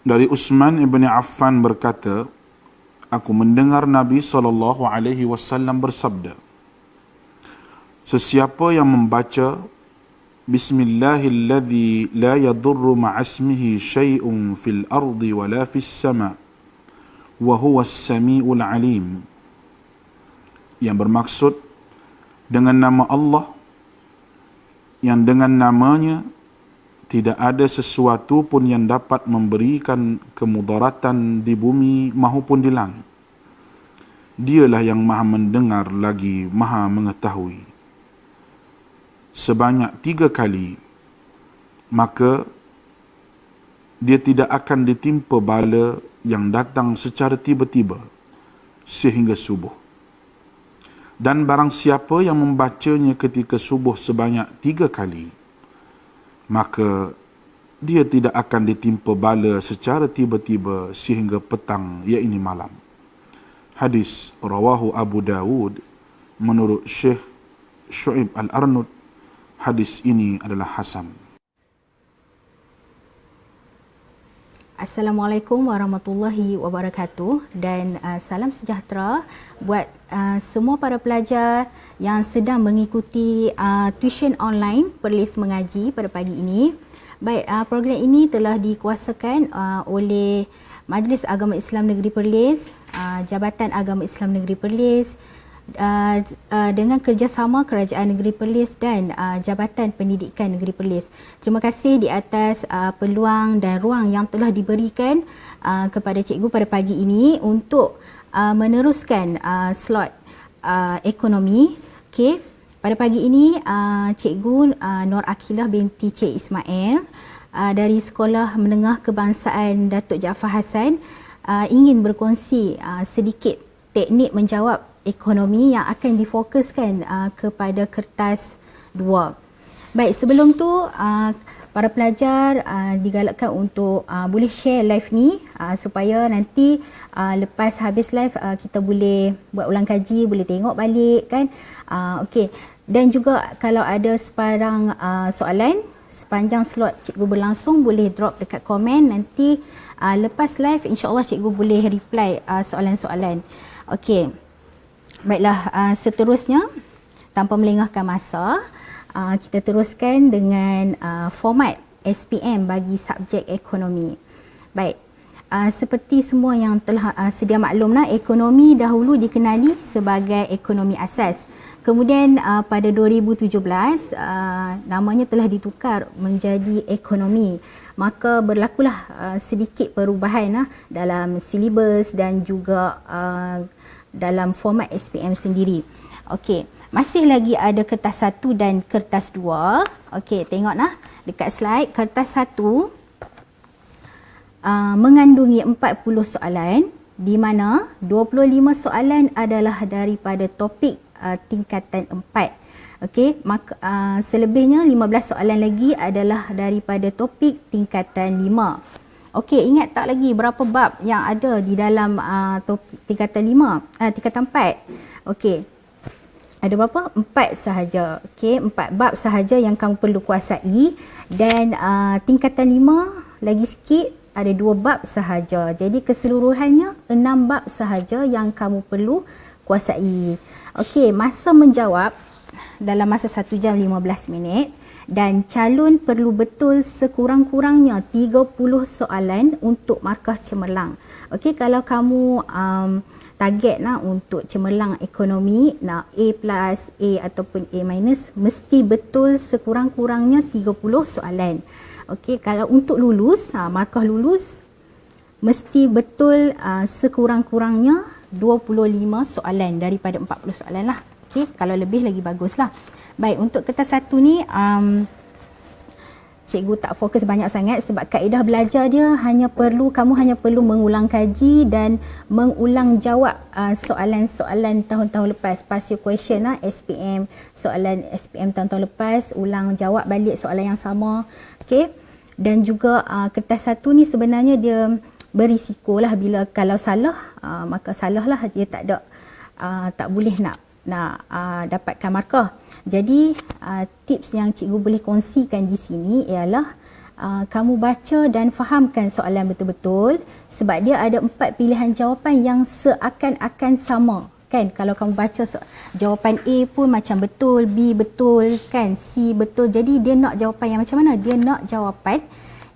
Dari Utsman ibn Affan berkata, aku mendengar Nabi SAW bersabda, sesiapa yang membaca Bismillahilladzi la yadurru ma'asmihi syai'un fil ardi wala fis sama' wa huwas sami'ul alim, yang bermaksud dengan nama Allah yang dengan namanya tidak ada sesuatu pun yang dapat memberikan kemudaratan di bumi maupun di langit. Dialah yang maha mendengar lagi maha mengetahui. Sebanyak 3 kali, maka dia tidak akan ditimpa bala yang datang secara tiba-tiba sehingga subuh. Dan barang siapa yang membacanya ketika subuh sebanyak 3 kali, maka dia tidak akan ditimpa bala secara tiba-tiba sehingga petang, iaitu malam. Hadis rawahu Abu Dawud menurut Syekh Syu'ib Al-Arnud. Hadis ini adalah hasan. Assalamualaikum warahmatullahi wabarakatuh dan salam sejahtera buat semua para pelajar yang sedang mengikuti tuition online Perlis Mengaji pada pagi ini. Baik, program ini telah dikuasakan oleh Majlis Agama Islam Negeri Perlis, Jabatan Agama Islam Negeri Perlis, dengan kerjasama Kerajaan Negeri Perlis dan Jabatan Pendidikan Negeri Perlis. Terima kasih di atas peluang dan ruang yang telah diberikan kepada cikgu pada pagi ini untuk meneruskan slot ekonomi. Okey, pada pagi ini cikgu Nur Akilah binti Cik Ismail dari Sekolah Menengah Kebangsaan Datuk Jaafar Hassan ingin berkongsi sedikit teknik menjawab ekonomi yang akan difokuskan kepada kertas 2. Baik, sebelum tu para pelajar digalakkan untuk boleh share live ni supaya nanti lepas habis live kita boleh buat ulang kaji, boleh tengok balik kan. Okey, dan juga kalau ada sebarang soalan sepanjang slot cikgu berlangsung, boleh drop dekat komen. Nanti lepas live insya-Allah cikgu boleh reply soalan-soalan. Okey. Baiklah, seterusnya tanpa melengahkan masa, kita teruskan dengan format SPM bagi subjek ekonomi. Baik, seperti semua yang telah sedia maklumlah, ekonomi dahulu dikenali sebagai ekonomi asas. Kemudian pada 2017 namanya telah ditukar menjadi ekonomi. Maka berlakulah sedikit perubahan dalam silibus dan juga dalam format SPM sendiri. Okey, masih lagi ada kertas 1 dan kertas 2. Okey, tengoklah dekat slide. Kertas 1 mengandungi 40 soalan, di mana 25 soalan adalah daripada topik tingkatan 4. Okey, maka selebihnya 15 soalan lagi adalah daripada topik tingkatan 5. Okey, ingat tak lagi berapa bab yang ada di dalam tingkatan 5, tingkatan 4? Okey, ada berapa? 4 sahaja. Okey, 4 bab sahaja yang kamu perlu kuasai, dan tingkatan 5 lagi sikit ada 2 bab sahaja. Jadi keseluruhannya 6 bab sahaja yang kamu perlu kuasai. Okey, masa menjawab dalam masa 1 jam 15 minit. Dan calon perlu betul sekurang-kurangnya 30 soalan untuk markah cemerlang. Okey, kalau kamu target untuk cemerlang ekonomi, nak A+, A ataupun A-, mesti betul sekurang-kurangnya 30 soalan. Okey, kalau untuk lulus, markah lulus, mesti betul sekurang-kurangnya 25 soalan daripada 40 soalan lah. Okey, kalau lebih lagi baguslah. Baik, untuk kertas 1 ni cikgu tak fokus banyak sangat sebab kaedah belajar dia kamu hanya perlu mengulang kaji dan mengulang jawab soalan-soalan tahun-tahun lepas, past year question SPM, soalan SPM tahun-tahun lepas, ulang jawab balik soalan yang sama. Okey, dan juga kertas 1 ni sebenarnya dia berisiko lah, bila kalau salah maka salah lah, dia tak boleh nak dapatkan markah. Jadi tips yang cikgu boleh kongsikan di sini ialah kamu baca dan fahamkan soalan betul-betul, sebab dia ada 4 pilihan jawapan yang seakan-akan sama. Kan, kalau kamu baca jawapan A pun macam betul, B betul, kan, C betul. Jadi dia nak jawapan yang macam mana? Dia nak jawapan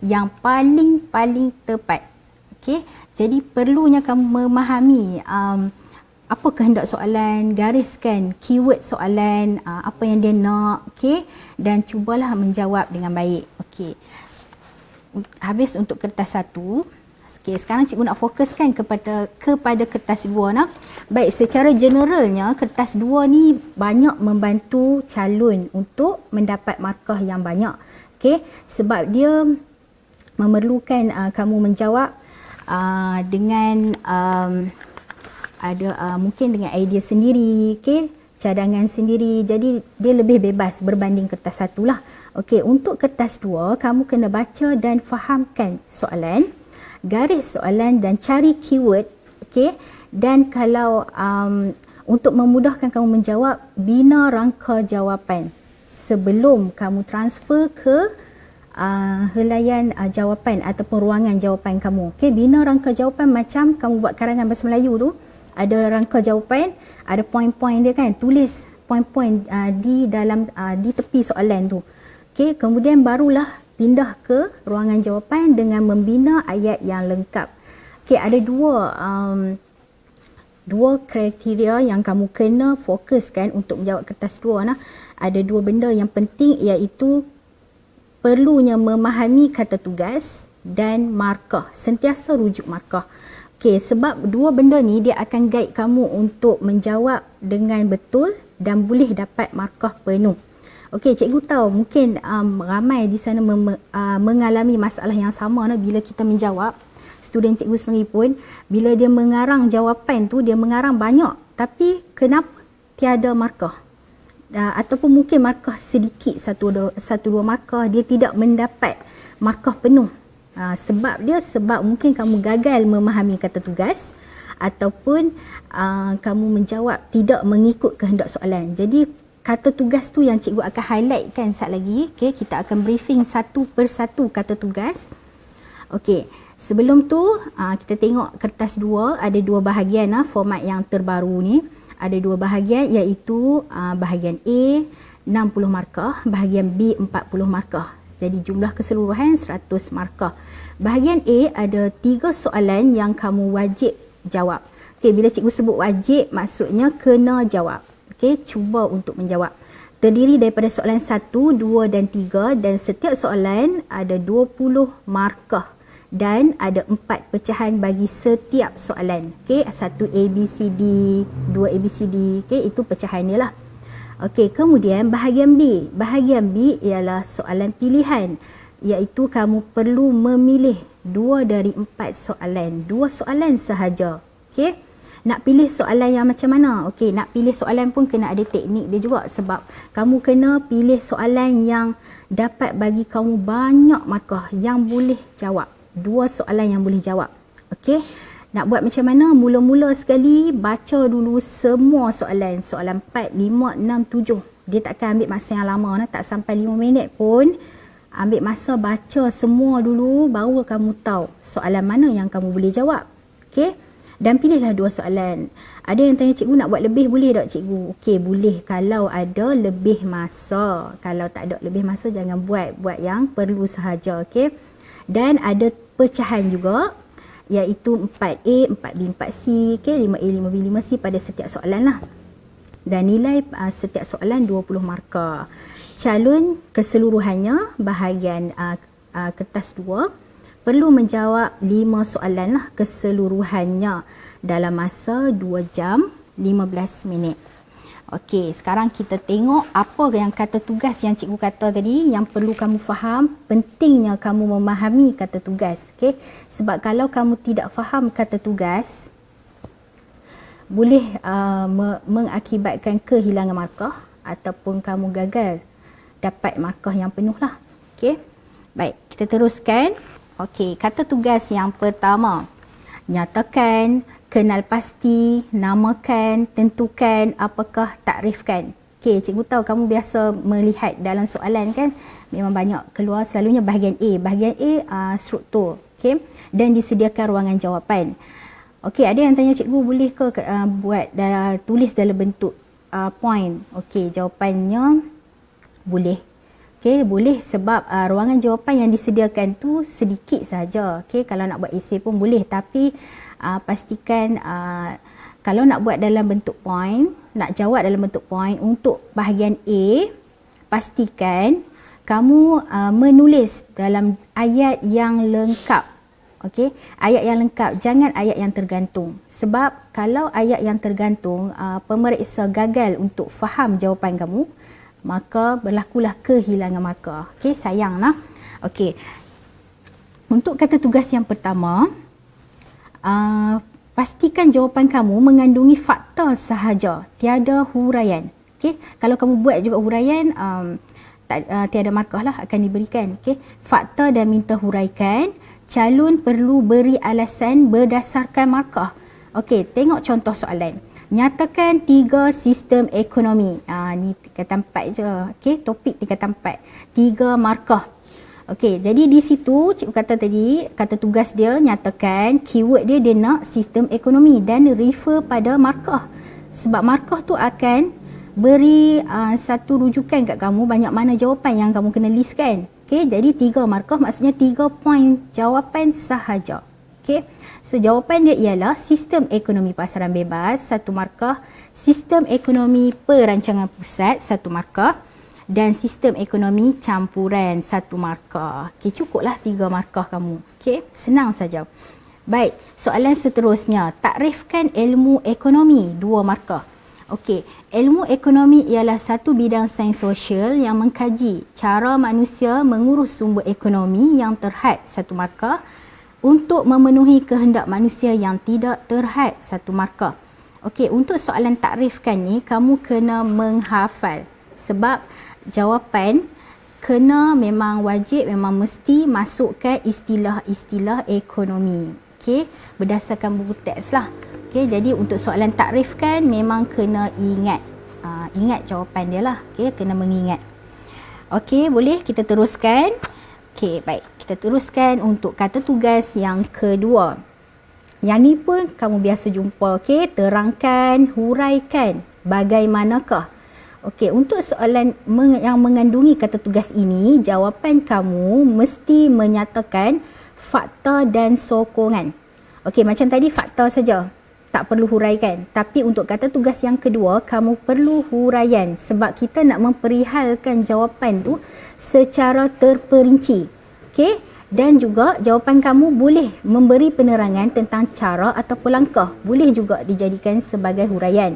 yang paling tepat. Okey, jadi perlunya kamu memahami apa kehendak soalan, gariskan keyword soalan, apa yang dia nak, okey, dan cubalah menjawab dengan baik. Okey. Habis untuk kertas 1. Okey, sekarang cikgu nak fokuskan kepada kertas 2 nah. Baik, secara generalnya kertas 2 ni banyak membantu calon untuk mendapat markah yang banyak. Okey, sebab dia memerlukan kamu menjawab dengan mungkin dengan idea sendiri, okey, cadangan sendiri. Jadi dia lebih bebas berbanding kertas 1 lah. Okey, untuk kertas 2 kamu kena baca dan fahamkan soalan, garis soalan dan cari keyword, okey. Dan kalau untuk memudahkan kamu menjawab, bina rangka jawapan sebelum kamu transfer ke helaian jawapan ataupun ruangan jawapan kamu. Okey, bina rangka jawapan macam kamu buat karangan bahasa Melayu tu. Ada rangka jawapan, ada poin-poin dia kan, tulis poin-poin di dalam di tepi soalan tu. Okey, kemudian barulah pindah ke ruangan jawapan dengan membina ayat yang lengkap. Okey, ada dua kriteria yang kamu kena fokuskan untuk menjawab kertas 2 nah. Ada 2 benda yang penting, iaitu perlunya memahami kata tugas dan markah. Sentiasa rujuk markah. Okey, sebab 2 benda ni dia akan guide kamu untuk menjawab dengan betul dan boleh dapat markah penuh. Okey, cikgu tahu mungkin ramai di sana mengalami masalah yang sama nah, bila kita menjawab. Student cikgu sendiri pun bila dia mengarang jawapan tu, dia mengarang banyak, tapi kenapa tiada markah? Ataupun mungkin markah sedikit, satu dua markah, dia tidak mendapat markah penuh. Sebab mungkin kamu gagal memahami kata tugas ataupun kamu menjawab tidak mengikut kehendak soalan. Jadi kata tugas tu yang cikgu akan highlightkan saat lagi. Okay, kita akan briefing satu persatu kata tugas. Okey, sebelum tu kita tengok kertas 2 ada 2 bahagian format yang terbaru ni. Ada 2 bahagian, iaitu bahagian A 60 markah, bahagian B 40 markah. Jadi jumlah keseluruhan 100 markah. Bahagian A ada 3 soalan yang kamu wajib jawab. Okey, bila cikgu sebut wajib, maksudnya kena jawab. Okey, cuba untuk menjawab. Terdiri daripada soalan 1, 2 dan 3, dan setiap soalan ada 20 markah. Dan ada 4 pecahan bagi setiap soalan. Okey, 1 ABCD, 2 ABCD. Okey, itu pecahan dia lah. Okey, kemudian bahagian B. Bahagian B ialah soalan pilihan, iaitu kamu perlu memilih 2 dari 4 soalan. 2 soalan sahaja. Okey, nak pilih soalan yang macam mana? Okey, nak pilih soalan pun kena ada teknik dia juga, sebab kamu kena pilih soalan yang dapat bagi kamu banyak markah yang boleh jawab. 2 soalan yang boleh jawab. Okey, nak buat macam mana? Mula-mula sekali baca dulu semua soalan. Soalan 4, 5, 6, 7. Dia takkan ambil masa yang lama, tak sampai 5 minit pun. Ambil masa baca semua dulu, baru kamu tahu soalan mana yang kamu boleh jawab. Okey, dan pilihlah 2 soalan. Ada yang tanya, cikgu nak buat lebih boleh tak cikgu? Okey, boleh kalau ada lebih masa. Kalau tak ada lebih masa, jangan buat yang perlu sahaja. Okey, dan ada pecahan juga, iaitu 4A, 4B, 4C, okay, 5A, 5B, 5C pada setiap soalan lah. Dan nilai setiap soalan 20 markah. Calon keseluruhannya bahagian kertas 2 perlu menjawab 5 soalan lah keseluruhannya dalam masa 2 jam 15 minit. Okey, sekarang kita tengok apa yang kata tugas yang cikgu kata tadi yang perlu kamu faham. Pentingnya kamu memahami kata tugas. Okey, sebab kalau kamu tidak faham kata tugas, boleh mengakibatkan kehilangan markah ataupun kamu gagal dapat markah yang penuh lah. Okey, baik, kita teruskan. Okey, kata tugas yang pertama. Nyatakan, kenal pasti, namakan, tentukan, apakah, takrifkan. Okey, cikgu tahu kamu biasa melihat dalam soalan kan, memang banyak keluar selalunya bahagian A. Bahagian A struktur, okey, dan disediakan ruangan jawapan. Okey, ada yang tanya cikgu boleh ke buat tulis dalam bentuk point. Okey, jawapannya boleh. Okey, boleh sebab ruangan jawapan yang disediakan tu sedikit saja. Okey, kalau nak buat esei pun boleh, tapi pastikan kalau nak buat dalam bentuk point, nak jawab dalam bentuk point untuk bahagian A, pastikan kamu menulis dalam ayat yang lengkap. Okey, ayat yang lengkap, jangan ayat yang tergantung. Sebab kalau ayat yang tergantung, pemeriksa gagal untuk faham jawapan kamu, maka berlakulah kehilangan markah. Okey, sayang lah. Okey. Untuk kata tugas yang pertama, pastikan jawapan kamu mengandungi fakta sahaja, tiada huraian. Okey, kalau kamu buat juga huraian, tiada markah lah akan diberikan. Okey, fakta dan minta huraikan, calon perlu beri alasan berdasarkan markah. Okey, tengok contoh soalan. Nyatakan 3 sistem ekonomi. Ni tingkatan 4 je. Okey, topik tingkatan 4. 3 markah. Okey, jadi di situ cikgu kata tadi, kata tugas dia nyatakan, keyword dia nak sistem ekonomi dan refer pada markah. Sebab markah tu akan beri satu rujukan kat kamu banyak mana jawapan yang kamu kena listkan. Okey, jadi 3 markah maksudnya 3 poin jawapan sahaja. Okey, so jawapan dia ialah sistem ekonomi pasaran bebas 1 markah, sistem ekonomi perancangan pusat 1 markah, dan sistem ekonomi campuran 1 markah. Okey, cukuplah 3 markah kamu. Okey, senang saja. Baik, soalan seterusnya, takrifkan ilmu ekonomi 2 markah. Okey, ilmu ekonomi ialah satu bidang sains sosial yang mengkaji cara manusia mengurus sumber ekonomi yang terhad 1 markah untuk memenuhi kehendak manusia yang tidak terhad 1 markah. Okey, untuk soalan takrifkan ni kamu kena menghafal sebab jawapan kena memang wajib, memang mesti masukkan istilah-istilah ekonomi. Okey, berdasarkan buku teks lah. Okey, jadi untuk soalan takrifkan memang kena ingat. Ingat jawapan dia lah. Okey, kena mengingat. Okey, boleh kita teruskan. Okey, baik. Kita teruskan untuk kata tugas yang kedua. Yang ni pun kamu biasa jumpa. Okey, terangkan, huraikan bagaimanakah. Okey, untuk soalan yang mengandungi kata tugas ini, jawapan kamu mesti menyatakan fakta dan sokongan. Okey, macam tadi fakta saja, tak perlu huraikan. Tapi untuk kata tugas yang kedua, kamu perlu huraian sebab kita nak memperihalkan jawapan tu secara terperinci. Okey, dan juga jawapan kamu boleh memberi penerangan tentang cara atau langkah. Boleh juga dijadikan sebagai huraian.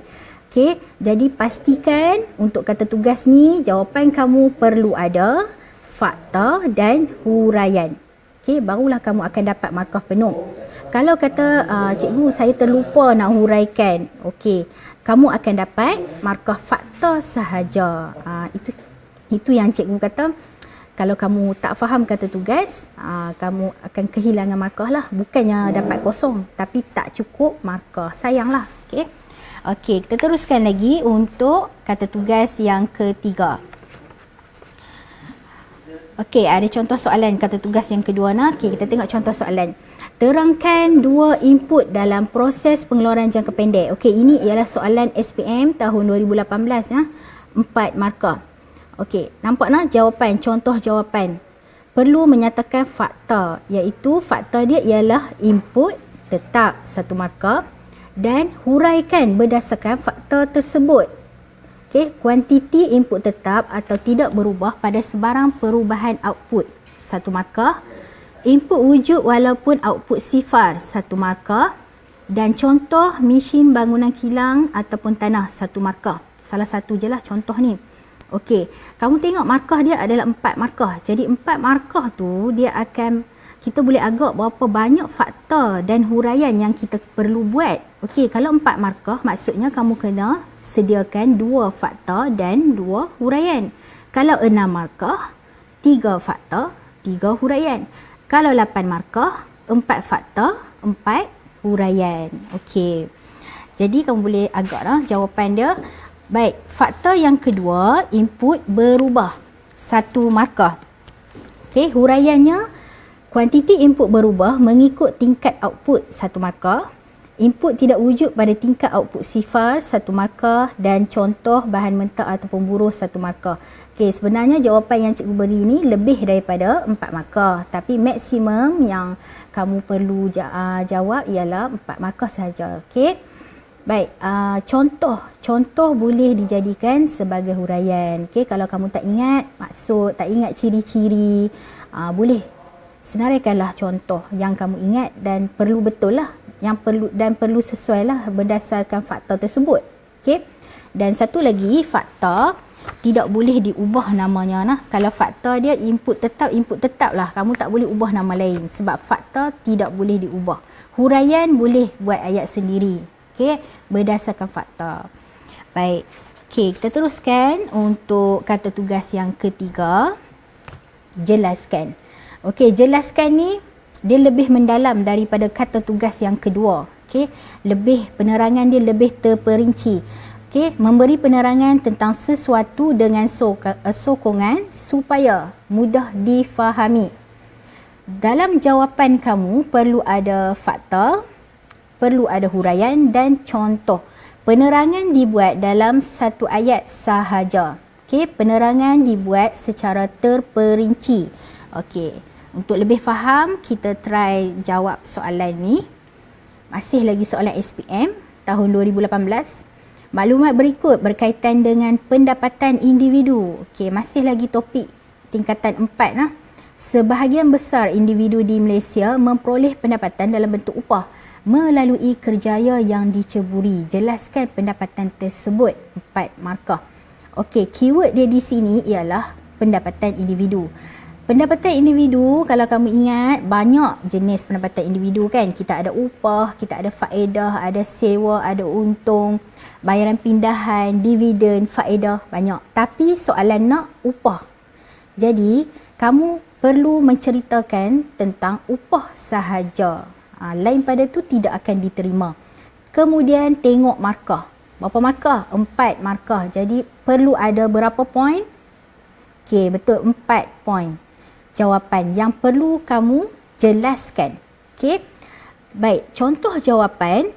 Okey, jadi pastikan untuk kata tugas ni jawapan kamu perlu ada fakta dan huraian. Okey, barulah kamu akan dapat markah penuh. Kalau kata cikgu saya terlupa nak huraikan, okey, kamu akan dapat markah fakta sahaja. Itu yang cikgu kata, kalau kamu tak faham kata tugas, kamu akan kehilangan markah lah. Bukannya dapat kosong, tapi tak cukup markah. Sayanglah. Okey. Okey, kita teruskan lagi untuk kata tugas yang ketiga. Okey, ada contoh soalan kata tugas yang kedua nak. Okey, kita tengok contoh soalan. Terangkan 2 input dalam proses pengeluaran jangka pendek. Okey, ini ialah soalan SPM tahun 2018 ya. 4 markah. Okey, nampak nak jawapan, contoh jawapan. Perlu menyatakan fakta, iaitu fakta dia ialah input tetap 1 markah dan huraikan berdasarkan fakta tersebut. Okey, kuantiti input tetap atau tidak berubah pada sebarang perubahan output 1 markah. Input wujud walaupun output sifar 1 markah. Dan contoh mesin bangunan kilang ataupun tanah 1 markah. Salah satu je lah contoh ni. Okey, kamu tengok markah dia adalah 4 markah. Jadi 4 markah tu dia akan, kita boleh agak berapa banyak fakta dan huraian yang kita perlu buat. Okey, kalau 4 markah maksudnya kamu kena sediakan 2 fakta dan 2 huraian. Kalau 6 markah, 3 fakta, 3 huraian. Kalau 8 markah, 4 fakta, 4 huraian. Okey. Jadi kamu boleh agak lah jawapan dia Baik, faktor yang kedua, input berubah satu markah. Okey, huraiannya kuantiti input berubah mengikut tingkat output satu markah. Input tidak wujud pada tingkat output sifar satu markah dan contoh bahan mentah ataupun buruh satu markah. Okey, sebenarnya jawapan yang cikgu beri ni lebih daripada 4 markah, tapi maksimum yang kamu perlu jawab ialah 4 markah sahaja. Okey. Baik, contoh boleh dijadikan sebagai huraian. Okey, kalau kamu tak ingat maksud, tak ingat ciri-ciri, boleh senaraikanlah contoh yang kamu ingat dan perlu betul lah, yang perlu sesuai lah berdasarkan faktor tersebut. Okey. Dan satu lagi, faktor tidak boleh diubah namanya nah. Kalau faktor dia input tetap lah. Kamu tak boleh ubah nama lain sebab faktor tidak boleh diubah. Huraian boleh buat ayat sendiri. Okey, berdasarkan faktor. Baik. Okey, kita teruskan untuk kata tugas yang ketiga. Jelaskan. Okey, jelaskan ni dia lebih mendalam daripada kata tugas yang kedua. Okey, penerangan dia lebih terperinci. Okey, memberi penerangan tentang sesuatu dengan sokongan supaya mudah difahami. Dalam jawapan kamu perlu ada faktor, perlu ada huraian dan contoh. Penerangan dibuat dalam satu ayat sahaja. Okey, penerangan dibuat secara terperinci. Okey, untuk lebih faham kita try jawab soalan ni. Masih lagi soalan SPM tahun 2018. Maklumat berikut berkaitan dengan pendapatan individu. Okey, masih lagi topik tingkatan 4 lah. Sebahagian besar individu di Malaysia memperoleh pendapatan dalam bentuk upah melalui kerjaya yang diceburi. Jelaskan pendapatan tersebut. 4 markah. Okey, keyword dia di sini ialah pendapatan individu. Pendapatan individu, kalau kamu ingat, banyak jenis pendapatan individu kan. Kita ada upah, kita ada faedah, ada sewa, ada untung, bayaran pindahan, dividen, faedah, banyak. Tapi soalan nak upah. Jadi, kamu perlu menceritakan tentang upah sahaja. Lain pada tu tidak akan diterima. Kemudian tengok markah. Berapa markah? 4 markah. Jadi perlu ada berapa poin? Okey, betul, 4 poin jawapan yang perlu kamu jelaskan. Okey. Baik, contoh jawapan,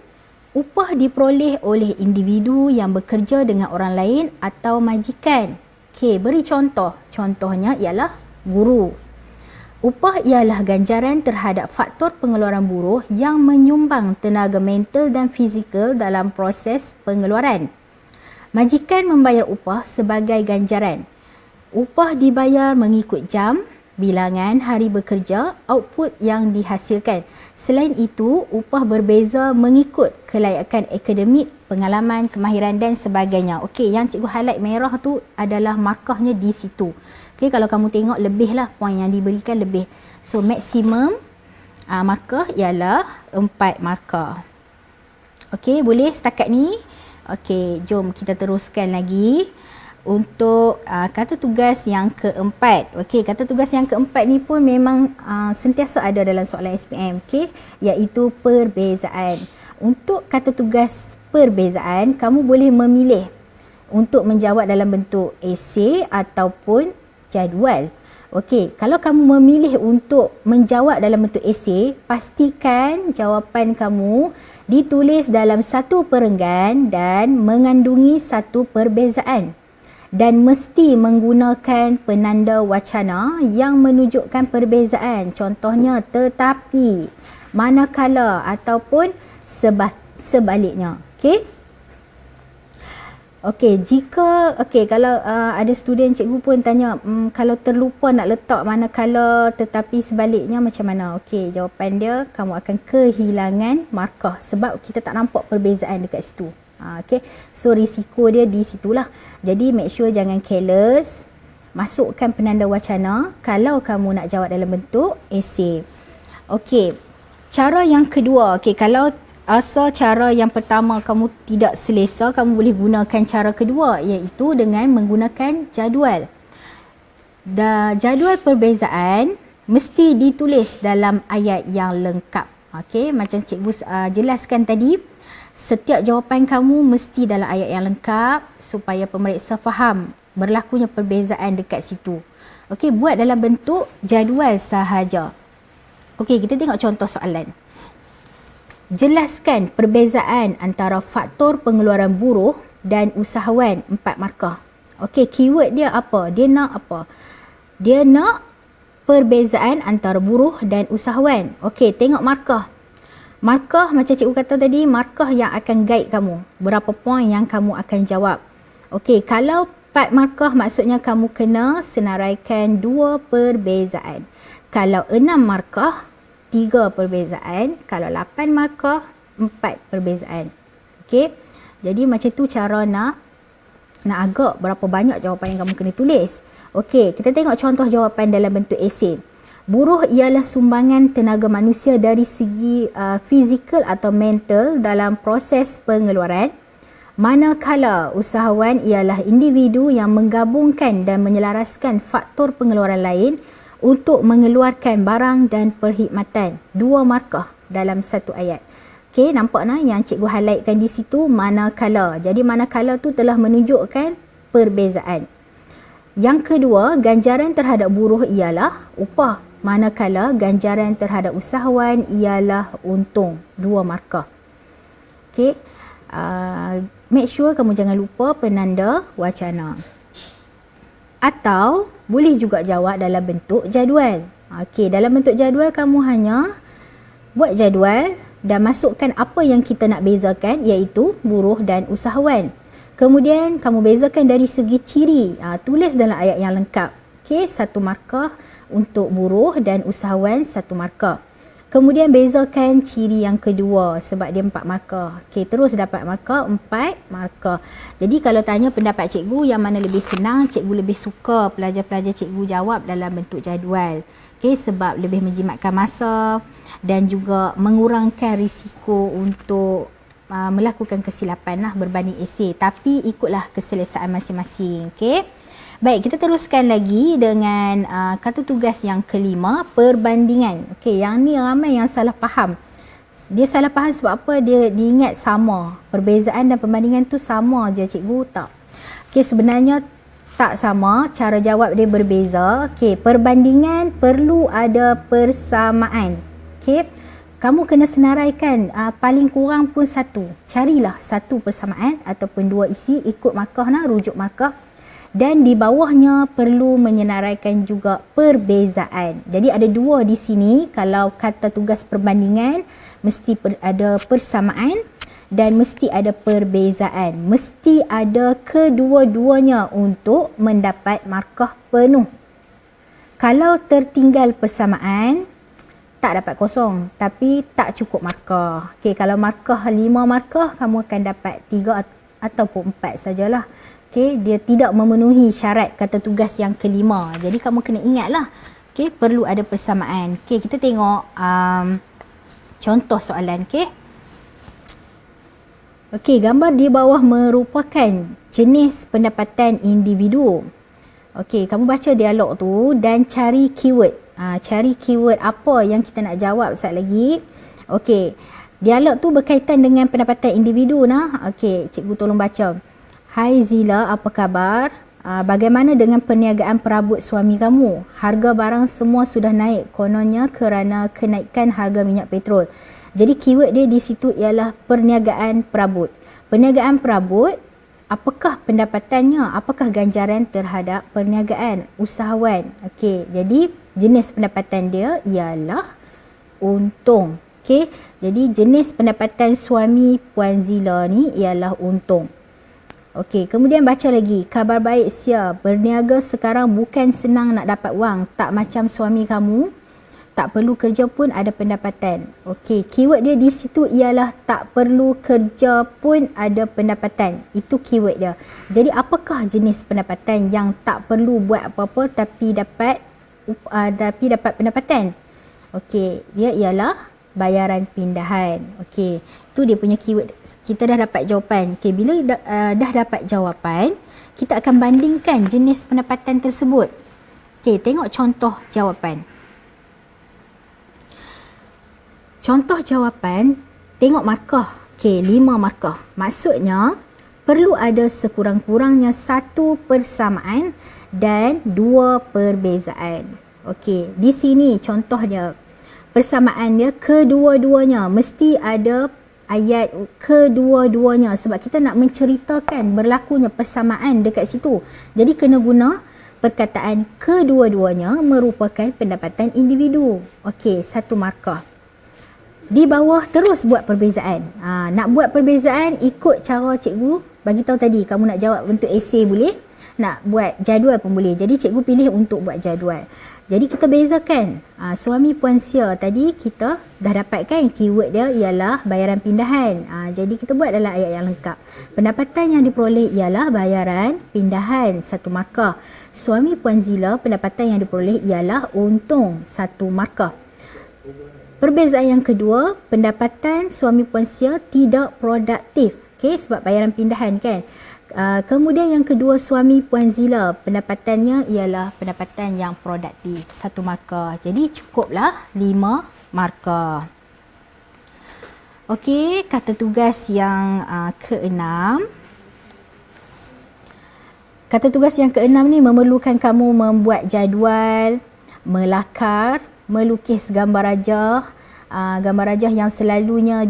upah diperoleh oleh individu yang bekerja dengan orang lain atau majikan. Okey, beri contoh. Contohnya ialah guru. Upah ialah ganjaran terhadap faktor pengeluaran buruh yang menyumbang tenaga mental dan fizikal dalam proses pengeluaran. Majikan membayar upah sebagai ganjaran. Upah dibayar mengikut jam, bilangan hari bekerja, output yang dihasilkan. Selain itu, upah berbeza mengikut kelayakan akademik, pengalaman, kemahiran dan sebagainya. Okey, yang cikgu highlight merah tu adalah markahnya di situ. Okey, kalau kamu tengok lebih lah poin yang diberikan lebih. So, maksimum markah ialah 4 markah. Okey, boleh setakat ni? Okey, jom kita teruskan lagi. Untuk kata tugas yang keempat. Okey, kata tugas yang keempat ni pun memang sentiasa ada dalam soalan SPM, okey, iaitu perbezaan. Untuk kata tugas perbezaan, kamu boleh memilih untuk menjawab dalam bentuk esei ataupun jadual. Okey, kalau kamu memilih untuk menjawab dalam bentuk esei, pastikan jawapan kamu ditulis dalam satu perenggan dan mengandungi satu perbezaan. Dan mesti menggunakan penanda wacana yang menunjukkan perbezaan. Contohnya tetapi, manakala ataupun sebaliknya. Okey. Okey, kalau ada student cikgu pun tanya, kalau terlupa nak letak manakala tetapi sebaliknya macam mana? Okey, jawapan dia kamu akan kehilangan markah sebab kita tak nampak perbezaan dekat situ. Okay. So risiko dia di situlah. Jadi make sure jangan careless. Masukkan penanda wacana kalau kamu nak jawab dalam bentuk esei. Okey. Cara yang kedua, okey, kalau asa cara yang pertama kamu tidak selesa, kamu boleh gunakan cara kedua iaitu dengan menggunakan jadual. Jadual perbezaan mesti ditulis dalam ayat yang lengkap. Okey, macam cikgu jelaskan tadi. Setiap jawapan kamu mesti dalam ayat yang lengkap supaya pemeriksa faham berlakunya perbezaan dekat situ. Okey, buat dalam bentuk jadual sahaja. Okey, kita tengok contoh soalan. Jelaskan perbezaan antara faktor pengeluaran buruh dan usahawan 4 markah. Okey, keyword dia apa? Dia nak apa? Dia nak perbezaan antara buruh dan usahawan. Okey, tengok markah. Markah macam cikgu kata tadi, markah yang akan guide kamu. Berapa poin yang kamu akan jawab. Okey, kalau 4 markah maksudnya kamu kena senaraikan 2 perbezaan. Kalau 6 markah, 3 perbezaan. Kalau 8 markah, 4 perbezaan. Okey, jadi macam tu cara nak agak berapa banyak jawapan yang kamu kena tulis. Okey, kita tengok contoh jawapan dalam bentuk esei. Buruh ialah sumbangan tenaga manusia dari segi fizikal atau mental dalam proses pengeluaran, manakala usahawan ialah individu yang menggabungkan dan menyelaraskan faktor pengeluaran lain untuk mengeluarkan barang dan perkhidmatan. 2 markah dalam satu ayat. Okey, nampak nak yang cikgu highlightkan di situ manakala. Jadi manakala tu telah menunjukkan perbezaan. Yang kedua, ganjaran terhadap buruh ialah upah, manakala ganjaran terhadap usahawan ialah untung. 2 markah. Okey, make sure kamu jangan lupa penanda wacana. Atau boleh juga jawab dalam bentuk jadual. Okey, dalam bentuk jadual kamu hanya buat jadual dan masukkan apa yang kita nak bezakan, iaitu buruh dan usahawan. Kemudian kamu bezakan dari segi ciri. Tulis dalam ayat yang lengkap. Okey, 1 markah untuk buruh dan usahawan, 1 markah. Kemudian bezakan ciri yang kedua sebab dia 4 markah. Okey, terus dapat markah 4 markah. Jadi kalau tanya pendapat cikgu yang mana lebih senang, cikgu lebih suka pelajar-pelajar cikgu jawab dalam bentuk jadual. Okey, sebab lebih menjimatkan masa dan juga mengurangkan risiko untuk melakukan kesilapan lah berbanding esei. Tapi ikutlah keselesaan masing-masing. Okey. Baik, kita teruskan lagi dengan kata tugas yang kelima, perbandingan. Okey, yang ni ramai yang salah faham. Dia salah faham sebab apa? Dia diingat sama. Perbezaan dan perbandingan tu sama je cikgu, tak. Okey, sebenarnya tak sama. Cara jawab dia berbeza. Okey, perbandingan perlu ada persamaan. Okey. Kamu kena senaraikan paling kurang pun 1. Carilah 1 persamaan ataupun 2 isi, ikut markah nak, rujuk markah. Dan di bawahnya perlu menyenaraikan juga perbezaan. Jadi ada 2 di sini. Kalau kata tugas perbandingan, mesti ada persamaan dan mesti ada perbezaan. Mesti ada kedua-duanya untuk mendapat markah penuh. Kalau tertinggal persamaan, tak dapat kosong, tapi tak cukup markah. Okey, kalau markah 5 markah, kamu akan dapat 3 ataupun 4 sajalah. Okey, dia tidak memenuhi syarat kata tugas yang kelima. Jadi kamu kena ingatlah. Okey, perlu ada persamaan. Okey, kita tengok contoh soalan. Okey. Okey, gambar di bawah merupakan jenis pendapatan individu. Okey, kamu baca dialog tu dan cari keyword. Cari keyword apa yang kita nak jawab sekejap lagi. Okey, dialog tu berkaitan dengan pendapatan individu nah. Okey, cikgu tolong baca. Hai Zila, apa khabar? Bagaimana dengan perniagaan perabot suami kamu? Harga barang semua sudah naik kononnya kerana kenaikan harga minyak petrol. Jadi keyword dia di situ ialah perniagaan perabot. Perniagaan perabot, apakah pendapatannya? Apakah ganjaran terhadap perniagaan usahawan? Okey, jadi jenis pendapatan dia ialah untung. Okey, jadi jenis pendapatan suami Puan Zila ni ialah untung. Okey, kemudian baca lagi. Khabar baik Sia, berniaga sekarang bukan senang nak dapat wang. Tak macam suami kamu, tak perlu kerja pun ada pendapatan. Okey, keyword dia di situ ialah tak perlu kerja pun ada pendapatan. Itu keyword dia. Jadi apakah jenis pendapatan yang tak perlu buat apa-apa tapi dapat pendapatan? Okey, dia ialah bayaran pindahan. Okey, tu dia punya keyword. Kita dah dapat jawapan. Okey, bila dah dapat jawapan, kita akan bandingkan jenis pendapatan tersebut. Okey, tengok contoh jawapan. Contoh jawapan, tengok markah. Okey, 5 markah. Maksudnya perlu ada sekurang-kurangnya 1 persamaan dan 2 perbezaan. Okey, di sini contoh dia. Persamaan dia kedua-duanya mesti ada ayat kedua-duanya sebab kita nak menceritakan berlakunya persamaan dekat situ. Jadi kena guna perkataan kedua-duanya merupakan pendapatan individu. Okey, 1 markah. Di bawah terus buat perbezaan. Nak buat perbezaan ikut cara cikgu bagi tahu tadi. Kamu nak jawab bentuk esei boleh, nak buat jadual pun boleh. Jadi cikgu pilih untuk buat jadual. Jadi kita bezakan. Suami puan Sia tadi kita dah dapatkan keyword dia ialah bayaran pindahan. Jadi kita buat dalam ayat yang lengkap. Pendapatan yang diperoleh ialah bayaran pindahan, 1 markah. Suami puan Zila pendapatan yang diperoleh ialah untung, 1 markah. Perbezaan yang kedua, pendapatan suami puan Sia tidak produktif. Okey, sebab bayaran pindahan kan. Kemudian yang kedua, suami puan Zila pendapatannya ialah pendapatan yang produktif, 1 markah. Jadi cukuplah 5 markah. Okey, kata tugas yang keenam. Kata tugas yang keenam ni memerlukan kamu membuat jadual, melakar, melukis gambar rajah. Gambar rajah yang selalunya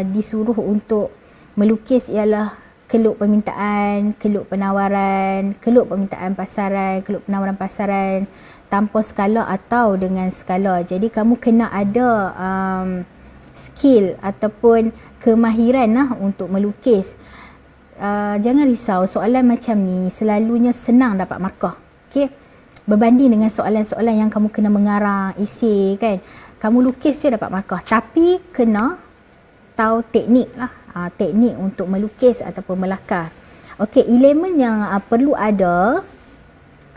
disuruh untuk melukis ialah keluk permintaan, keluk penawaran, keluk permintaan pasaran, keluk penawaran pasaran tanpa skala atau dengan skala. Jadi kamu kena ada skill ataupun kemahiran lah untuk melukis. Jangan risau, soalan macam ni selalunya senang dapat markah. Okey. Berbanding dengan soalan-soalan yang kamu kena mengarang esei kan. Kamu lukis je dapat markah. Tapi kena tahu teknik lah. Teknik untuk melukis ataupun melakar. Okey, elemen yang perlu ada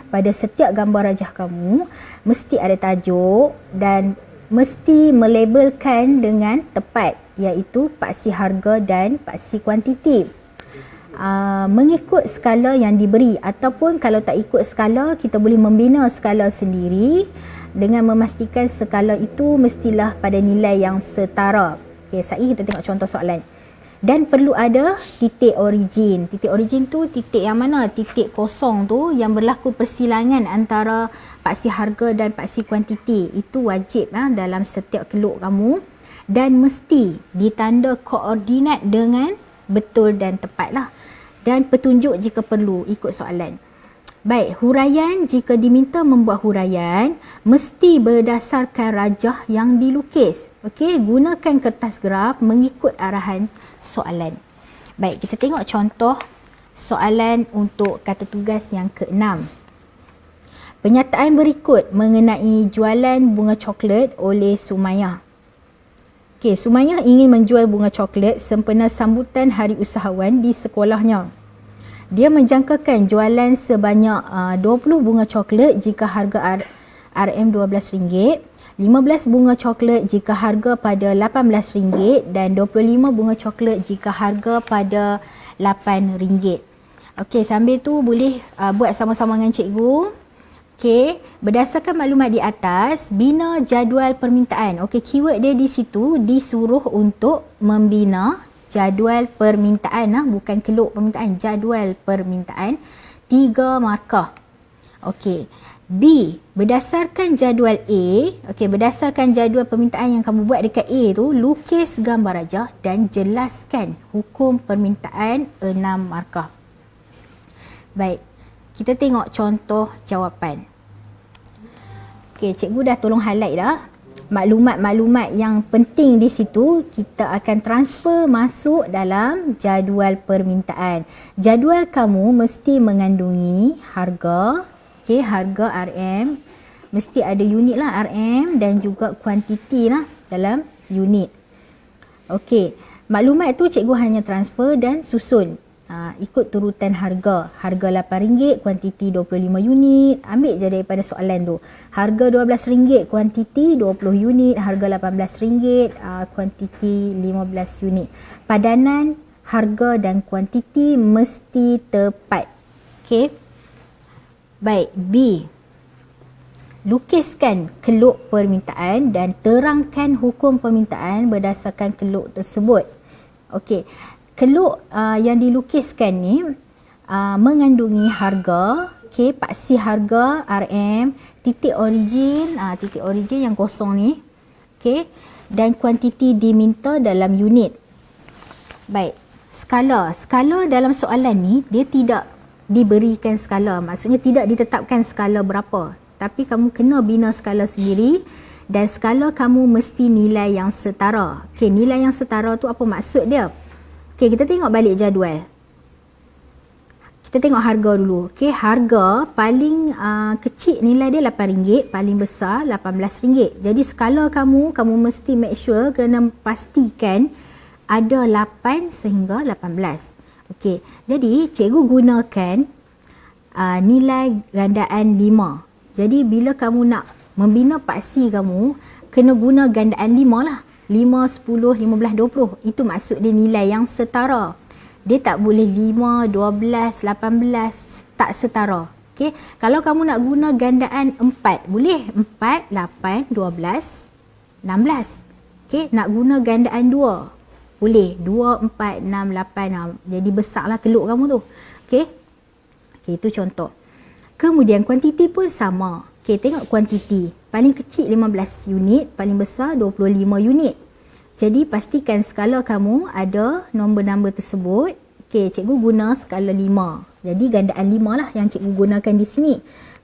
pada setiap gambar rajah kamu mesti ada tajuk dan mesti melabelkan dengan tepat, iaitu paksi harga dan paksi kuantiti. Mengikut skala yang diberi ataupun kalau tak ikut skala kita boleh membina skala sendiri dengan memastikan skala itu mestilah pada nilai yang setara. Okey, sekali kita tengok contoh soalan. Dan perlu ada titik origin. Titik origin tu titik yang mana? Titik kosong tu yang berlaku persilangan antara paksi harga dan paksi kuantiti. Itu wajib dalam setiap keluk kamu dan mesti ditanda koordinat dengan betul dan tepat lah. Dan petunjuk jika perlu ikut soalan. Baik, huraian jika diminta membuat huraian mesti berdasarkan rajah yang dilukis. Okey, gunakan kertas graf mengikut arahan soalan. Baik, kita tengok contoh soalan untuk kata tugas yang keenam. Penyataan berikut mengenai jualan bunga coklat oleh Sumayyah. Okey, Sumayyah ingin menjual bunga coklat sempena sambutan hari usahawan di sekolahnya. Dia menjangkakan jualan sebanyak 20 bunga coklat jika harga RM12, 15 bunga coklat jika harga pada RM18 dan 25 bunga coklat jika harga pada RM8. Okey, sambil tu boleh buat sama-sama dengan cikgu. Okey, berdasarkan maklumat di atas, bina jadual permintaan. Okey, keyword dia di situ disuruh untuk membina jadual permintaan, bukan keluk permintaan, jadual permintaan, 3 markah. Okey. B, berdasarkan jadual A, okey, berdasarkan jadual permintaan yang kamu buat dekat A tu, lukis gambar rajah dan jelaskan hukum permintaan, 6 markah. Baik, kita tengok contoh jawapan. Okey, cikgu dah tolong highlight dah. Maklumat-maklumat yang penting di situ kita akan transfer masuk dalam jadual permintaan. Jadual kamu mesti mengandungi harga, okey, harga RM, mesti ada unit lah RM dan juga kuantiti lah dalam unit. Okey, maklumat tu cikgu hanya transfer dan susun. Ikut turutan harga. Harga RM8, kuantiti 25 unit. Ambil je daripada soalan tu. Harga RM12, kuantiti 20 unit. Harga RM18, kuantiti 15 unit. Padanan harga dan kuantiti mesti tepat. Okey. Baik, B. Lukiskan keluk permintaan dan terangkan hukum permintaan berdasarkan keluk tersebut. Okey. Keluk yang dilukiskan ni mengandungi harga, okey, paksi harga RM, titik origin yang kosong ni, okey, dan kuantiti diminta dalam unit. Baik, skala dalam soalan ni dia tidak diberikan skala, maksudnya tidak ditetapkan skala berapa, tapi kamu kena bina skala sendiri dan skala kamu mesti nilai yang setara. Okey, nilai yang setara tu apa maksud dia? Okey, kita tengok balik jadual. Kita tengok harga dulu. Okey, harga paling kecil nilai dia RM8, paling besar RM18. Jadi skala kamu mesti make sure, kena pastikan ada 8 sehingga 18. Okey, jadi cikgu gunakan nilai gandaan 5. Jadi bila kamu nak membina paksi kamu, kena guna gandaan 5 lah. 5, 10, 15, 20. Itu maksud dia nilai yang setara. Dia tak boleh 5, 12, 18, tak setara. Okey, kalau kamu nak guna gandaan 4, boleh 4, 8, 12, 16. Okey, nak guna gandaan 2, boleh 2, 4, 6, 8. Jadi besarlah keluk kamu tu. Okey. Okey, itu contoh. Kemudian kuantiti pun sama. Okey, tengok kuantiti. Paling kecil 15 unit, paling besar 25 unit. Jadi pastikan skala kamu ada nombor-nombor tersebut. Okey, cikgu guna skala 5. Jadi gandaan 5 lah yang cikgu gunakan di sini.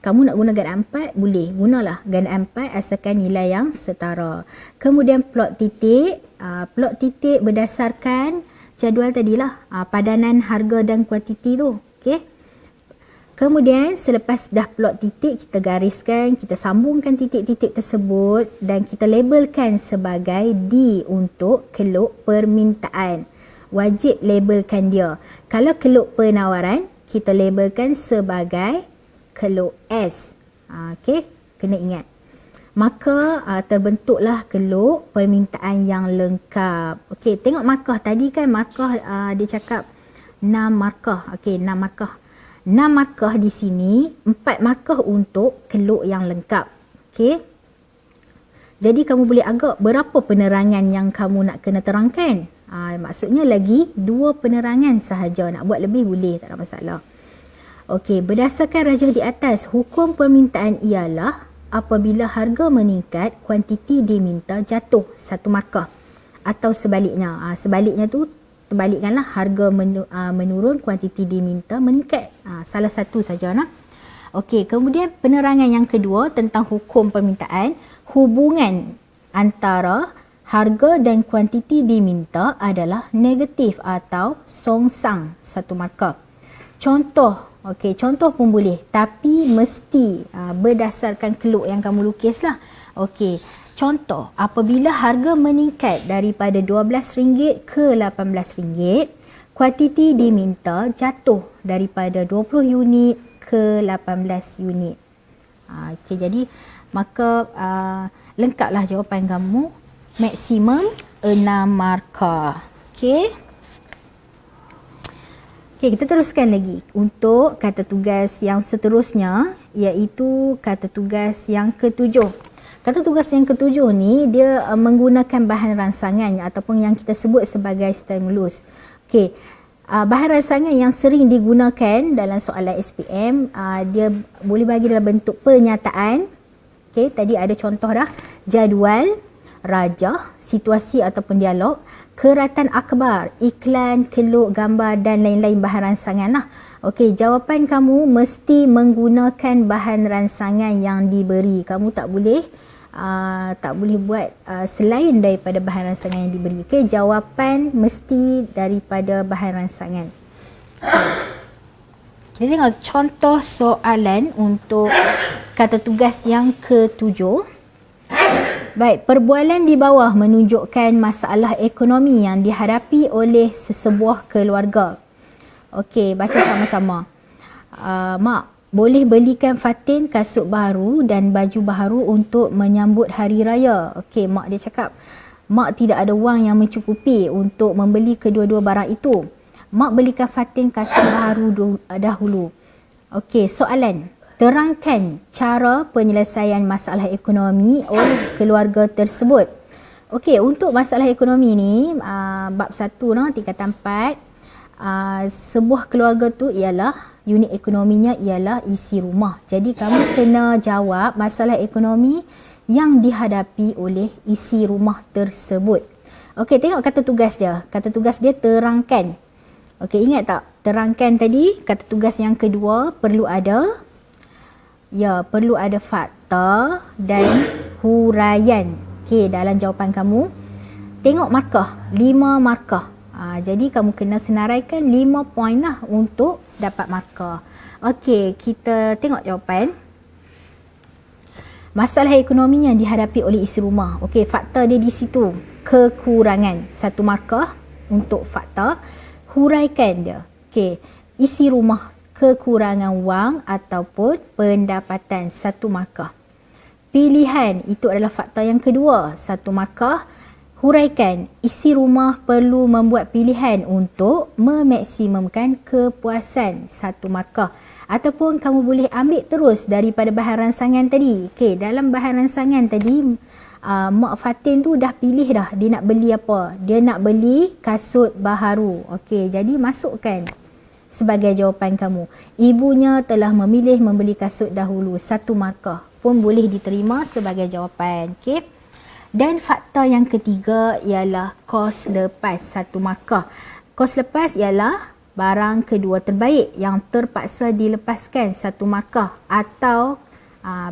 Kamu nak guna gandaan 4, boleh. Gunalah gandaan 4 asalkan nilai yang setara. Kemudian plot titik. Plot titik berdasarkan jadual tadilah. Padanan harga dan kuantiti tu. Okey. Kemudian selepas dah plot titik, kita gariskan, kita sambungkan titik-titik tersebut dan kita labelkan sebagai D untuk keluk permintaan. Wajib labelkan dia. Kalau keluk penawaran, kita labelkan sebagai keluk S. Okey, kena ingat. Maka terbentuklah keluk permintaan yang lengkap. Okey, tengok markah tadi kan, markah dia cakap 6 markah. Okey, 6 markah. 6 markah di sini, 4 markah untuk keluk yang lengkap. Okey. Jadi kamu boleh agak berapa penerangan yang kamu nak kena terangkan. Maksudnya lagi 2 penerangan sahaja. Nak buat lebih boleh, tak ada masalah. Okey, berdasarkan rajah di atas, hukum permintaan ialah apabila harga meningkat, kuantiti diminta jatuh 1 markah. Atau sebaliknya. Sebaliknya tu terbalikkanlah, harga menurun, kuantiti diminta meningkat. Salah satu saja nah. Okey, kemudian penerangan yang kedua tentang hukum permintaan, hubungan antara harga dan kuantiti diminta adalah negatif atau songsang 1 markah. Contoh, okey, contoh pun boleh, tapi mesti berdasarkan keluk yang kamu lukislah. Okey. Contoh, apabila harga meningkat daripada RM12 ke RM18, kuantiti diminta jatuh daripada 20 unit ke 18 unit. Okey, jadi maka lengkaplah jawapan kamu. Maksimum 6 markah. Okey. Okey, kita teruskan lagi untuk kata tugas yang seterusnya, iaitu kata tugas yang ketujuh. Kata tugas yang ketujuh ni dia menggunakan bahan rangsangan ataupun yang kita sebut sebagai stimulus. Okey, bahan rangsangan yang sering digunakan dalam soalan SPM, dia boleh bagi dalam bentuk pernyataan. Okey, tadi ada contoh dah, jadual, rajah, situasi ataupun dialog, keratan akhbar, iklan, keluk, gambar dan lain-lain bahan rangsangan lah. Okey, jawapan kamu mesti menggunakan bahan rangsangan yang diberi. Kamu tak boleh buat selain daripada bahan rangsangan yang diberi. Okey, jawapan mesti daripada bahan rangsangan. Kita tengok contoh soalan untuk kata tugas yang ketujuh. Baik, perbualan di bawah menunjukkan masalah ekonomi yang dihadapi oleh sesebuah keluarga. Okey, baca sama-sama. Mak, boleh belikan Fatin kasut baru dan baju baru untuk menyambut hari raya. Okey, mak dia cakap, mak tidak ada wang yang mencukupi untuk membeli kedua-dua barang itu. Mak belikan Fatin kasut baru dahulu. Okey, soalan. Terangkan cara penyelesaian masalah ekonomi oleh keluarga tersebut. Okey, untuk masalah ekonomi ni, bab 1 tingkatan 4, sebuah keluarga tu ialah unit ekonominya ialah isi rumah. Jadi kamu kena jawab masalah ekonomi yang dihadapi oleh isi rumah tersebut. Okey, tengok kata tugas dia. Kata tugas dia terangkan. Okey, ingat tak? Terangkan tadi, kata tugas yang kedua perlu ada fakta dan huraian. Okey, dalam jawapan kamu. Tengok markah, 5 markah. Jadi kamu kena senaraikan 5 poin lah untuk dapat markah. Okey, kita tengok jawapan. Masalah ekonomi yang dihadapi oleh isi rumah. Okey, fakta dia di situ. Kekurangan, 1 markah untuk fakta. Huraikan dia. Okey, isi rumah kekurangan wang ataupun pendapatan, 1 markah. Pilihan, itu adalah fakta yang kedua, 1 markah. Huraikan, isi rumah perlu membuat pilihan untuk memaksimumkan kepuasan, 1 markah. Ataupun kamu boleh ambil terus daripada bahan rangsangan tadi. Okey, dalam bahan rangsangan tadi, Mak Fatin tu dah pilih dah dia nak beli apa. Dia nak beli kasut baharu. Okey, jadi masukkan sebagai jawapan kamu. Ibunya telah memilih membeli kasut dahulu, 1 markah pun boleh diterima sebagai jawapan. Okey. Dan fakta yang ketiga ialah kos lepas, 1 markah. Kos lepas ialah barang kedua terbaik yang terpaksa dilepaskan, 1 markah. Atau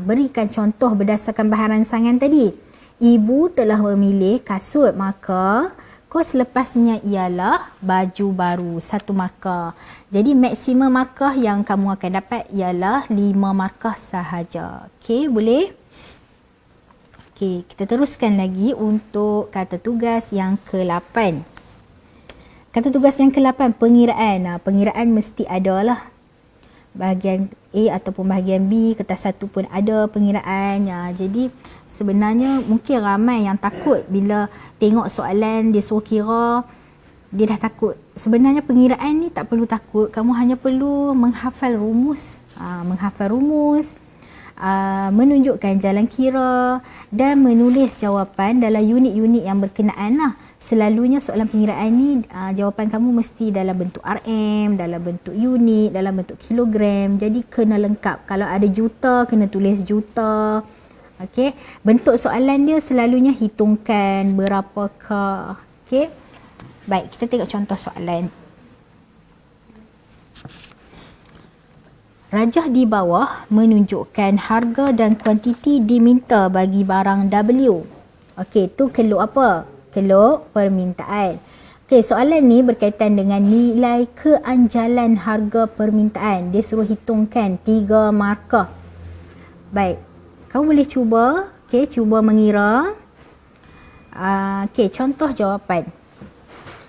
berikan contoh berdasarkan bahan rangsangan tadi. Ibu telah memilih kasut, maka kos lepasnya ialah baju baru, 1 markah. Jadi maksimum markah yang kamu akan dapat ialah 5 markah sahaja. Okey, boleh? Okey, kita teruskan lagi untuk kata tugas yang ke-8. Kata tugas yang ke-8, pengiraan. Pengiraan mesti ada lah. Bahagian A ataupun bahagian B, kertas 1 pun ada pengiraan. Jadi sebenarnya mungkin ramai yang takut bila tengok soalan dia suruh kira, dia dah takut. Sebenarnya pengiraan ni tak perlu takut, kamu hanya perlu menghafal rumus. Menunjukkan jalan kira dan menulis jawapan dalam unit-unit yang berkenaan lah. Selalunya soalan pengiraan ni jawapan kamu mesti dalam bentuk RM, dalam bentuk unit, dalam bentuk kilogram. Jadi kena lengkap. Kalau ada juta, kena tulis juta. Okey, bentuk soalan dia selalunya hitungkan berapakah. Okey. Baik, kita tengok contoh soalan. Rajah di bawah menunjukkan harga dan kuantiti diminta bagi barang W. Okey, tu keluk apa? Keluk permintaan. Okey, soalan ni berkaitan dengan nilai keanjalan harga permintaan. Dia suruh hitungkan 3 markah. Baik, kamu boleh cuba. Okey, cuba mengira. Okey, contoh jawapan.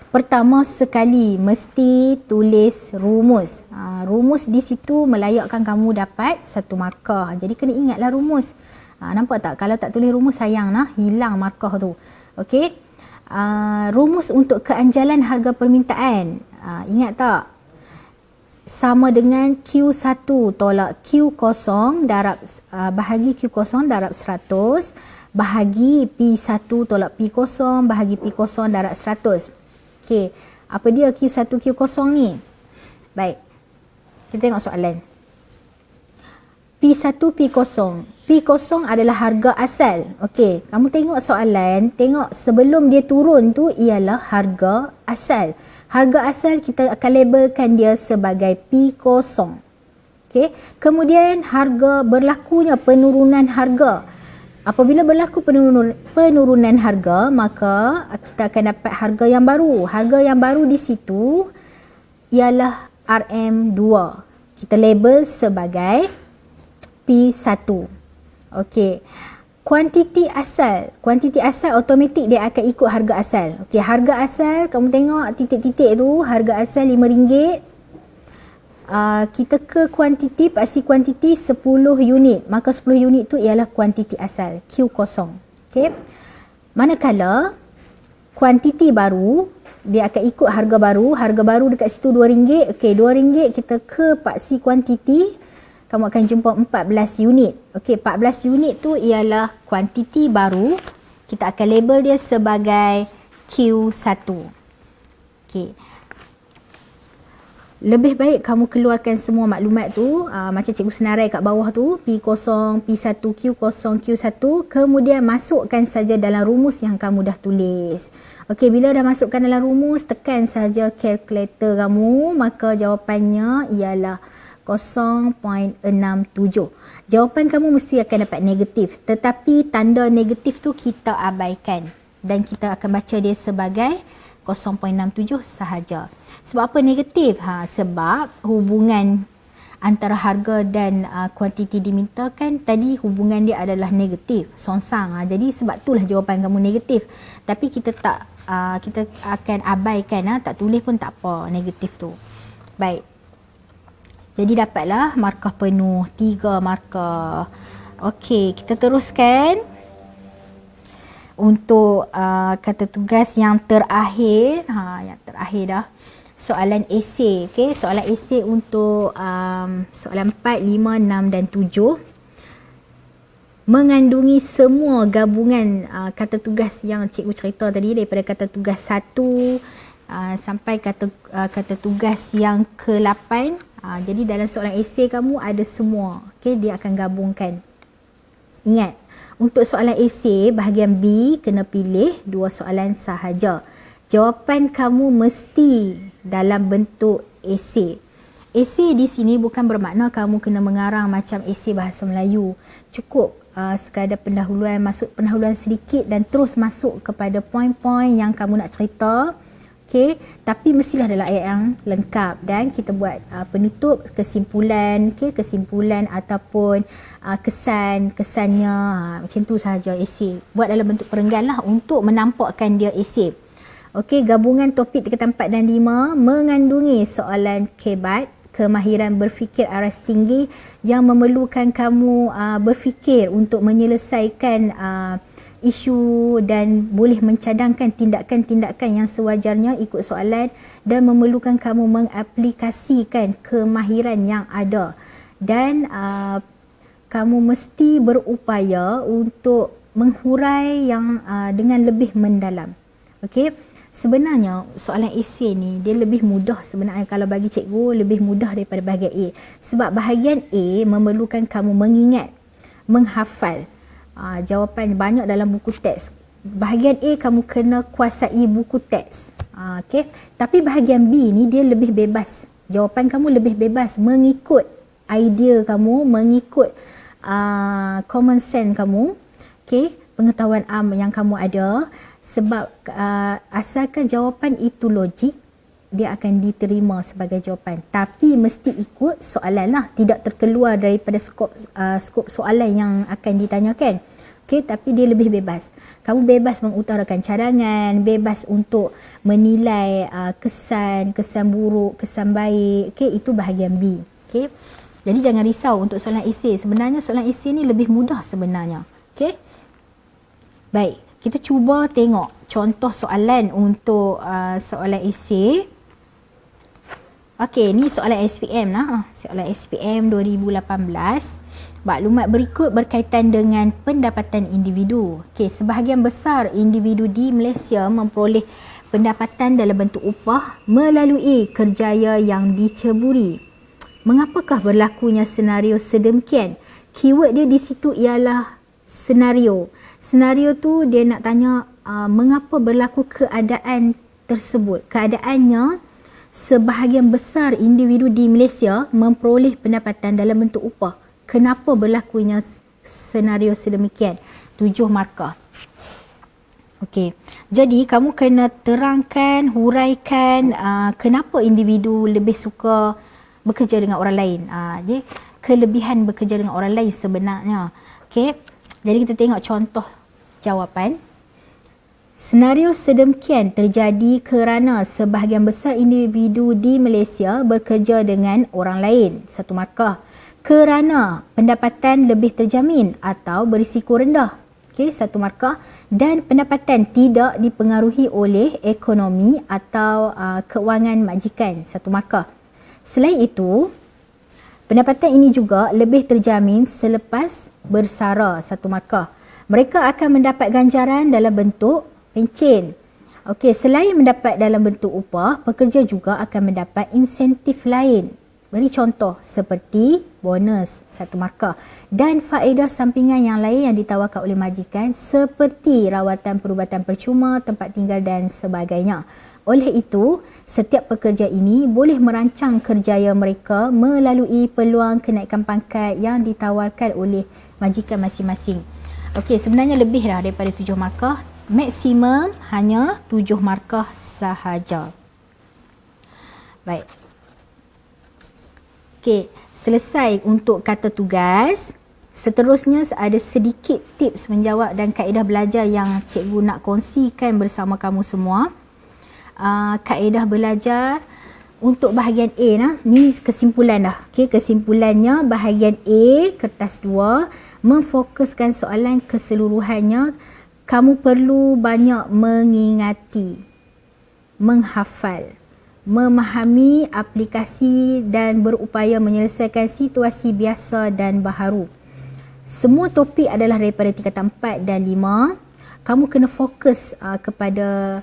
Pertama sekali mesti tulis rumus. Rumus di situ melayakkan kamu dapat 1 markah. Jadi kena ingatlah rumus. Nampak tak? Kalau tak tulis rumus sayang lah, hilang markah tu. Okey. Rumus untuk keanjalan harga permintaan. Ingat tak? Sama dengan Q1 tolak Q0 darab bahagi Q0 darab 100 bahagi P1 tolak P0 bahagi P0 darab 100. Okey, apa dia Q1 Q0 ni? Baik, kita tengok soalan. P1 P0. P0 adalah harga asal. Okey, kamu tengok soalan, tengok sebelum dia turun tu ialah harga asal. Harga asal kita akan labelkan dia sebagai P0. Okey, kemudian harga berlakunya penurunan harga. Apabila berlaku penurunan harga, maka kita akan dapat harga yang baru. Harga yang baru di situ ialah RM2. Kita label sebagai P1. Okey. Kuantiti asal. Kuantiti asal automatik dia akan ikut harga asal. Okey, harga asal kamu tengok titik-titik tu, harga asal RM5. Kita ke kuantiti, pasti kuantiti 10 unit. Maka 10 unit tu ialah kuantiti asal, Q0. Okey. Manakala kuantiti baru, dia akan ikut harga baru. Harga baru dekat situ RM2. Okey, RM2 kita ke paksi kuantiti, kamu akan jumpa 14 unit. Okey, 14 unit tu ialah kuantiti baru. kita akan label dia sebagai Q1. Okey. Lebih baik kamu keluarkan semua maklumat tu, macam cikgu senarai kat bawah tu, P0, P1, Q0, Q1, kemudian masukkan saja dalam rumus yang kamu dah tulis. Okey, bila dah masukkan dalam rumus, tekan saja kalkulator kamu, maka jawapannya ialah 0.67. Jawapan kamu mesti akan dapat negatif, tetapi tanda negatif tu kita abaikan dan kita akan baca dia sebagai 0.67 sahaja. Sebab apa negatif? Sebab hubungan antara harga dan kuantiti diminta kan tadi hubungan dia adalah negatif, songsang. Jadi sebab itulah jawapan kamu negatif. Tapi kita kita akan abaikan, tak tulis pun tak apa negatif tu. Baik. Jadi dapatlah markah penuh, 3 markah. Okey, kita teruskan. Untuk kata tugas yang terakhir, yang terakhir dah, soalan esei. Okey, soalan esei untuk soalan 4, 5, 6 dan 7 mengandungi semua gabungan kata tugas yang cikgu cerita tadi, daripada kata tugas 1 sampai kata tugas yang ke-8. Jadi dalam soalan esei kamu ada semua. Okey, dia akan gabungkan. Ingat, untuk soalan esei bahagian B kena pilih 2 soalan sahaja. Jawapan kamu mesti dalam bentuk esei. Esei di sini bukan bermakna kamu kena mengarang macam esei bahasa Melayu. Cukup sekadar pendahuluan, masuk pendahuluan sedikit dan terus masuk kepada poin-poin yang kamu nak cerita. Okey, tapi mestilah dalam ayat yang lengkap dan kita buat penutup, kesimpulan, kesimpulan ataupun kesannya, macam tu sahaja esei. Buat dalam bentuk perenggan lah untuk menampakkan dia esei. Okey, gabungan topik tingkatan 4 dan 5 mengandungi soalan KBAT, kemahiran berfikir aras tinggi, yang memerlukan kamu berfikir untuk menyelesaikan isu dan boleh mencadangkan tindakan-tindakan yang sewajarnya ikut soalan dan memerlukan kamu mengaplikasikan kemahiran yang ada dan kamu mesti berupaya untuk menghurai yang dengan lebih mendalam. Okey, sebenarnya soalan esei ni dia lebih mudah sebenarnya kalau bagi cikgu, lebih mudah daripada bahagian A. Sebab bahagian A memerlukan kamu mengingat, menghafal jawapan banyak dalam buku teks. Bahagian A kamu kena kuasai buku teks. Okey. Tapi bahagian B ni dia lebih bebas. Jawapan kamu lebih bebas mengikut idea kamu, mengikut common sense kamu. Okey, pengetahuan yang kamu ada. Sebab asalkan jawapan itu logik, dia akan diterima sebagai jawapan. Tapi mesti ikut soalan lah. Tidak terkeluar daripada skop soalan yang akan ditanyakan. Okey, tapi dia lebih bebas. Kamu bebas mengutarakan cadangan, bebas untuk menilai kesan buruk, kesan baik. Okey, itu bahagian B. Okey. Jadi jangan risau untuk soalan esei. Sebenarnya soalan esei ni lebih mudah sebenarnya. Okey. Baik, kita cuba tengok contoh soalan untuk soalan esei. Okey, ni soalan SPM lah. Soalan SPM 2018. Maklumat berikut berkaitan dengan pendapatan individu. Okey, sebahagian besar individu di Malaysia memperoleh pendapatan dalam bentuk upah melalui kerjaya yang diceburi. Mengapakah berlakunya senario sedemikian? Keyword dia di situ ialah senario. Senario tu dia nak tanya mengapa berlaku keadaan tersebut. Keadaannya sebahagian besar individu di Malaysia memperoleh pendapatan dalam bentuk upah. Kenapa berlakunya senario sedemikian? 7 markah. Okey. Jadi kamu kena terangkan, huraikan kenapa individu lebih suka bekerja dengan orang lain. Jadi kelebihan bekerja dengan orang lain sebenarnya. Okey. Jadi kita tengok contoh jawapan. Senario sedemikian terjadi kerana sebahagian besar individu di Malaysia bekerja dengan orang lain. 1 markah. Kerana pendapatan lebih terjamin atau berisiko rendah. Okey, 1 markah. Dan pendapatan tidak dipengaruhi oleh ekonomi atau keuangan majikan. 1 markah. Selain itu, pendapatan ini juga lebih terjamin selepas bersara. 1 markah. Mereka akan mendapat ganjaran dalam bentuk pencen. Okey, selain mendapat dalam bentuk upah, pekerja juga akan mendapat insentif lain. Beri contoh seperti bonus 1 markah dan faedah sampingan yang lain yang ditawarkan oleh majikan seperti rawatan perubatan percuma, tempat tinggal dan sebagainya. Oleh itu, setiap pekerja ini boleh merancang kerjaya mereka melalui peluang kenaikan pangkat yang ditawarkan oleh majikan masing-masing. Okey, sebenarnya lebih dah daripada 7 markah. Maksimum hanya 7 markah sahaja. Baik. Okey, selesai untuk kata tugas. Seterusnya ada sedikit tips menjawab dan kaedah belajar yang cikgu nak kongsikan bersama kamu semua. Kaedah belajar untuk bahagian A nah. Ni kesimpulan dah. Okey, kesimpulannya bahagian A kertas 2 memfokuskan soalan keseluruhannya. Kamu perlu banyak mengingati, menghafal, memahami aplikasi dan berupaya menyelesaikan situasi biasa dan baharu. Semua topik adalah daripada tingkatan 4 dan 5. Kamu kena fokus kepada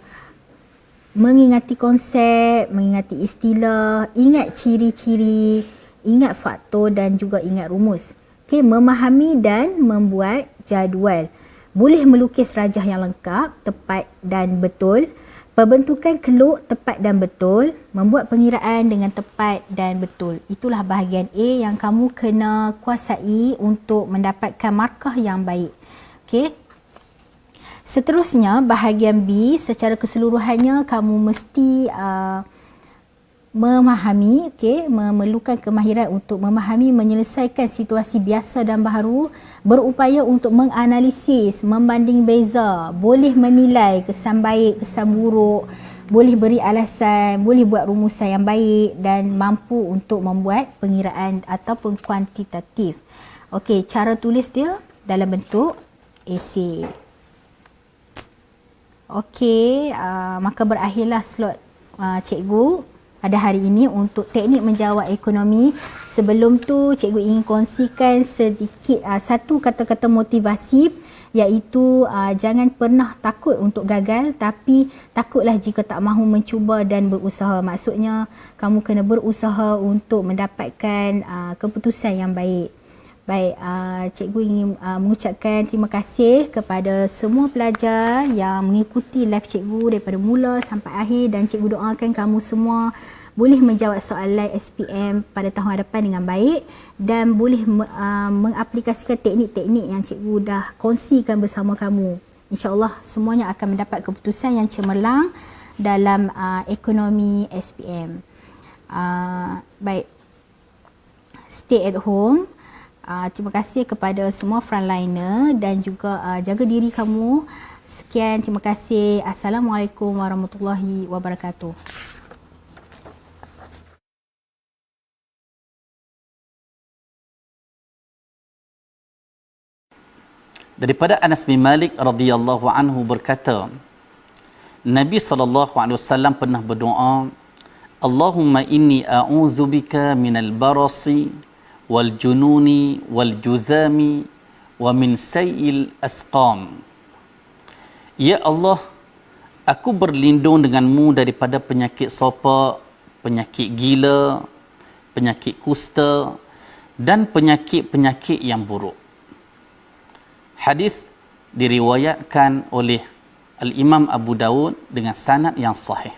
mengingati konsep, mengingati istilah, ingat ciri-ciri, ingat faktor dan juga ingat rumus. Okey, memahami dan membuat jadual. Boleh melukis rajah yang lengkap, tepat dan betul. Pembentukan keluk tepat dan betul. Membuat pengiraan dengan tepat dan betul. Itulah bahagian A yang kamu kena kuasai untuk mendapatkan markah yang baik. Okey. Seterusnya, bahagian B secara keseluruhannya kamu mesti memahami, memerlukan kemahiran untuk memahami, menyelesaikan situasi biasa dan baharu, berupaya untuk menganalisis, membanding beza, boleh menilai kesan baik, kesan buruk, boleh beri alasan, boleh buat rumusan yang baik dan mampu untuk membuat pengiraan ataupun kuantitatif. Okey, cara tulis dia dalam bentuk esei. Okey, maka berakhirlah slot cikgu pada hari ini untuk teknik menjawab ekonomi. Sebelum tu, cikgu ingin kongsikan sedikit satu kata-kata motivasi, iaitu jangan pernah takut untuk gagal, tapi takutlah jika tak mahu mencuba dan berusaha. Maksudnya, kamu kena berusaha untuk mendapatkan keputusan yang baik. Baik, cikgu ingin mengucapkan terima kasih kepada semua pelajar yang mengikuti live cikgu daripada mula sampai akhir, dan cikgu doakan kamu semua boleh menjawab soalan SPM pada tahun hadapan dengan baik dan boleh mengaplikasikan teknik-teknik yang cikgu dah kongsikan bersama kamu. InsyaAllah semuanya akan mendapat keputusan yang cemerlang dalam ekonomi SPM. Baik, stay at home. Terima kasih kepada semua frontliner dan juga jaga diri kamu. Sekian, terima kasih. Assalamualaikum warahmatullahi wabarakatuh. Daripada Anas bin Malik radhiyallahu anhu berkata, Nabi SAW pernah berdoa, Allahumma inni a'udzubika minal barasi wal jununi wal juzami wa min sayil asqam. Ya Allah, aku berlindung denganmu daripada penyakit sopak, penyakit gila, penyakit kusta dan penyakit-penyakit yang buruk. Hadis diriwayatkan oleh Al-Imam Abu Dawud dengan sanad yang sahih.